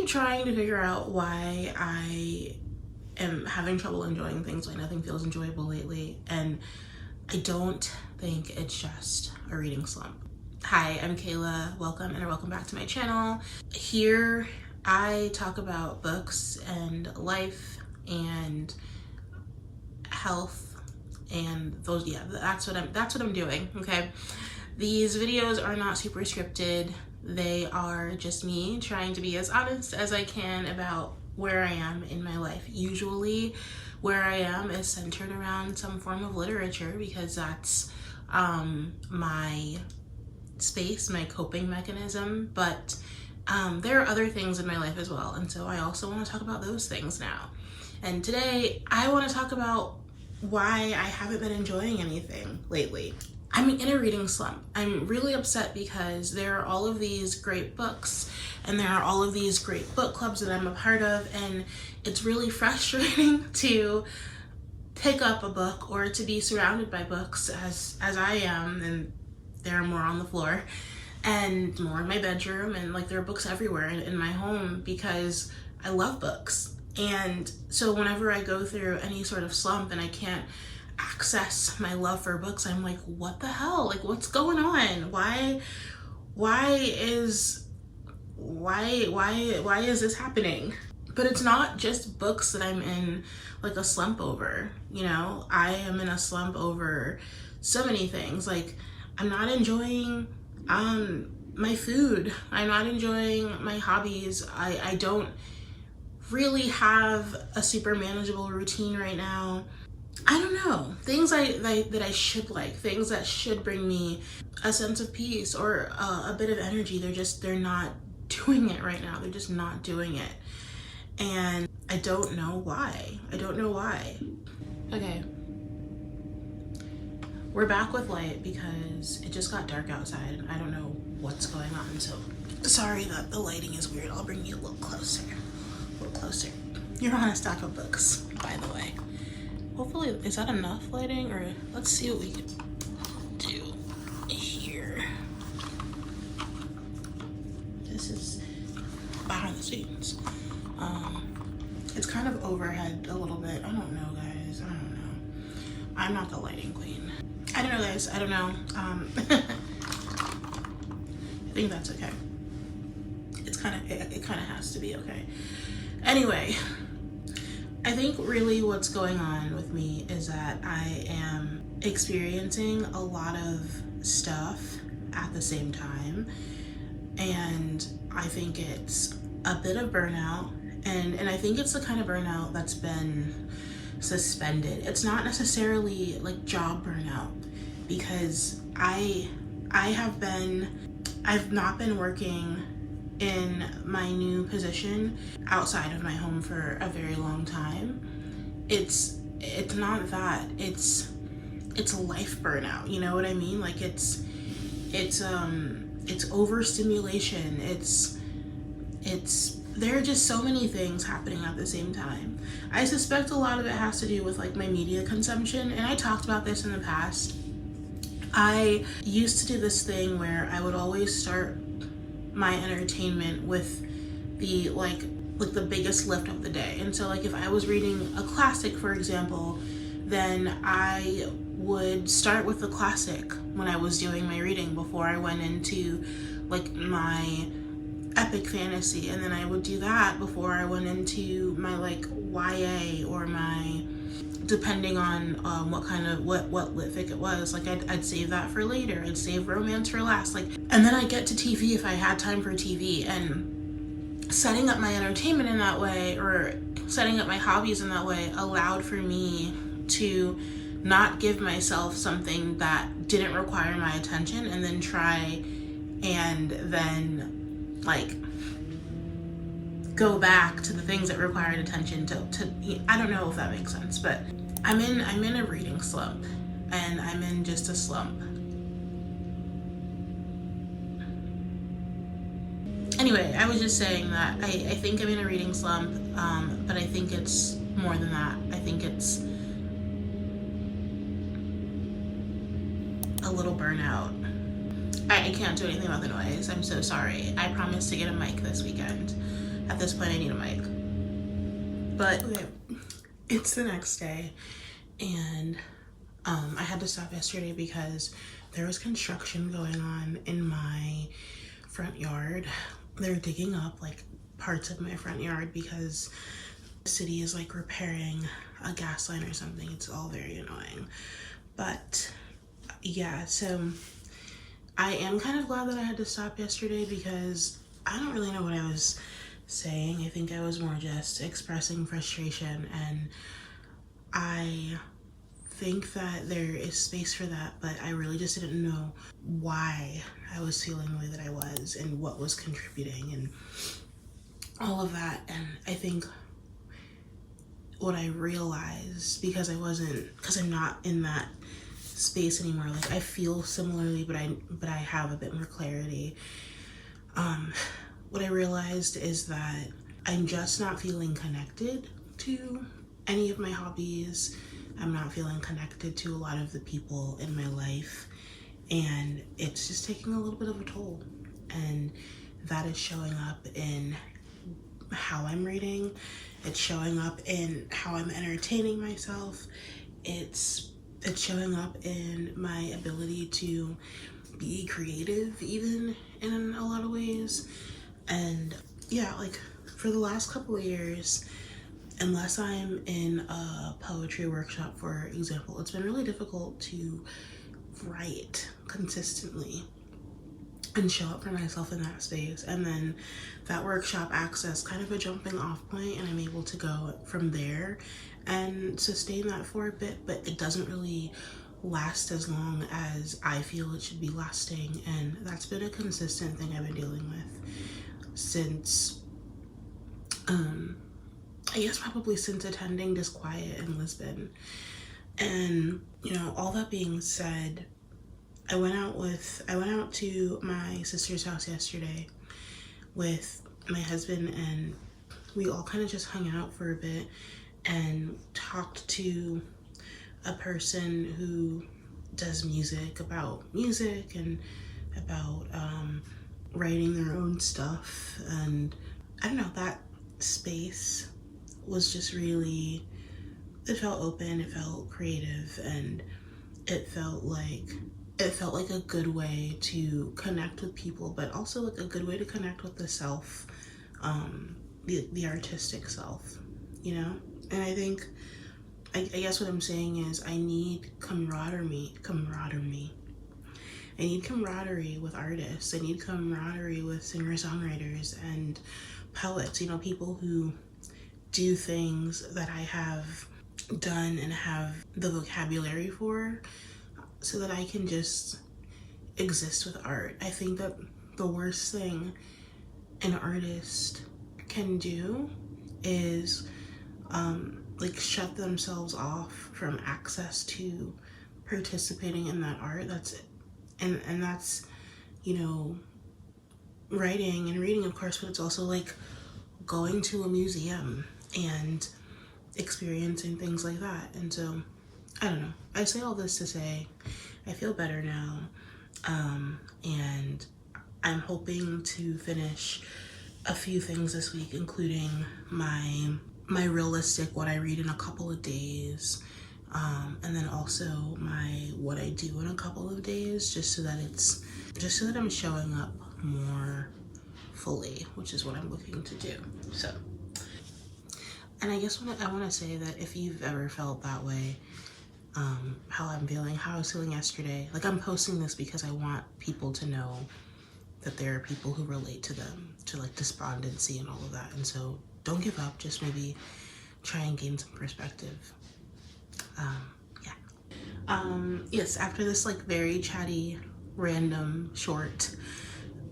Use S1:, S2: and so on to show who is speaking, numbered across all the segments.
S1: trying to figure out why I am having trouble enjoying things, why nothing feels enjoyable lately, and I don't think it's just a reading slump. Hi, I'm Kayla. Welcome back to my channel. Here I talk about books and life and health and those, yeah, that's what I'm doing, okay? These videos are not super scripted. They are just me trying to be as honest as I can about where I am in my life. Usually where I am is centered around some form of literature because that's my space, my coping mechanism, but there are other things in my life as well, and so I also want to talk about those things now. And today I want to talk about why I haven't been enjoying anything lately. I'm in a reading slump. I'm really upset because there are all of these great books and there are all of these great book clubs that I'm a part of, and it's really frustrating to pick up a book or to be surrounded by books as I am, and there are more on the floor and more in my bedroom, and like there are books everywhere in my home because I love books. And so whenever I go through any sort of slump and I can't access my love for books, I'm like, what the hell? Like, what's going on? Why is this happening? But it's not just books that I'm in like a slump over, you know? I am in a slump over so many things. Like, I'm not enjoying my food. I'm not enjoying my hobbies. I don't really have a super manageable routine right now. I don't know, things that I should like, things that should bring me a sense of peace or a bit of energy, they're not doing it right now. They're just not doing it. And I don't know why. Okay. We're back with light because it just got dark outside and I don't know what's going on. So sorry that the lighting is weird. I'll bring you a little closer. You're on a stack of books, by the way. Hopefully, is that enough lighting? Or let's see what we can do here. This is behind the scenes. It's kind of overhead a little bit. I don't know, guys. I don't know. I'm not the lighting queen. I don't know, guys. I don't know. I think that's okay. It kind of has to be okay. Anyway, I think really what's going on with me is that I am experiencing a lot of stuff at the same time, and I think it's a bit of burnout, and I think it's the kind of burnout that's been suspended. It's not necessarily like job burnout, because I've not been working in my new position outside of my home for a very long time. It's not that, it's life burnout, you know what I mean? Like it's overstimulation. There are just so many things happening at the same time. I suspect a lot of it has to do with like my media consumption, and I talked about this in the past. I used to do this thing where I would always start my entertainment with the like the biggest lift of the day. And so like if I was reading a classic, for example, then I would start with the classic when I was doing my reading before I went into like my epic fantasy, and then I would do that before I went into my like YA or my, depending on what lit fic it was. Like I'd save that for later. I'd save romance for last. Like, and then I'd get to TV if I had time for TV. And setting up my entertainment in that way, or setting up my hobbies in that way, allowed for me to not give myself something that didn't require my attention and then try and then like go back to the things that required attention to I don't know if that makes sense, but I'm in a reading slump, and I'm in just a slump. Anyway, I was just saying that I think I'm in a reading slump, but I think it's more than that. I think it's a little burnout. I can't do anything about the noise. I'm so sorry. I promised to get a mic this weekend. At this point, I need a mic. But okay, it's the next day, and I had to stop yesterday because there was construction going on in my front yard. They're digging up like parts of my front yard because the city is like repairing a gas line or something. It's all very annoying. But yeah, so I am kind of glad that I had to stop yesterday because I don't really know what I was saying. I think I was more just expressing frustration, and I think that there is space for that, but I really just didn't know why I was feeling the way that I was and what was contributing and all of that. And I think what I realized, because I'm not in that space anymore, like I feel similarly, but I have a bit more clarity. What I realized is that I'm just not feeling connected to any of my hobbies. I'm not feeling connected to a lot of the people in my life, and it's just taking a little bit of a toll. And that is showing up in how I'm reading. It's showing up in how I'm entertaining myself. It's showing up in my ability to be creative, even in a lot of ways. And yeah, like for the last couple of years, unless I'm in a poetry workshop, for example, it's been really difficult to write consistently and show up for myself in that space. And then that workshop acts as kind of a jumping off point, and I'm able to go from there and sustain that for a bit, but it doesn't really last as long as I feel it should be lasting. And that's been a consistent thing I've been dealing with since I guess probably since attending Disquiet in Lisbon. And you know, all that being said, I went out to my sister's house yesterday with my husband, and we all kind of just hung out for a bit and talked to a person who does music, about music and about writing their own stuff. And I don't know, that space was just really, it felt open, it felt creative, and it felt like a good way to connect with people, but also like a good way to connect with the self, the artistic self, you know? And I think, I guess what I'm saying is I need camaraderie. I need camaraderie with artists. I need camaraderie with singer-songwriters and poets, you know, people who do things that I have done and have the vocabulary for, so that I can just exist with art. I think that the worst thing an artist can do is like shut themselves off from access to participating in that art. That's and that's, you know, writing and reading, of course, but it's also like going to a museum and experiencing things like that. And so I don't know, I say all this to say I feel better now, and I'm hoping to finish a few things this week, including my realistic what I read in a couple of days, and then also my what I do in a couple of days, just so that I'm showing up more fully, which is what I'm looking to do. So, and I guess I want to say that if you've ever felt that way, how I was feeling yesterday, like I'm posting this because I want people to know that there are people who relate to them, to like despondency and all of that. And so don't give up, just maybe try and gain some perspective. Yes, after this like very chatty, random, short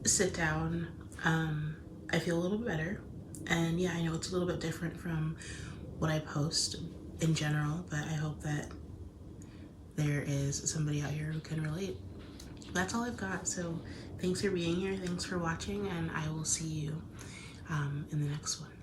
S1: sit down, I feel a little bit better. And yeah, I know it's a little bit different from what I post in general, but I hope that there is somebody out here who can relate. That's all I've got. So thanks for being here, thanks for watching, and I will see you in the next one.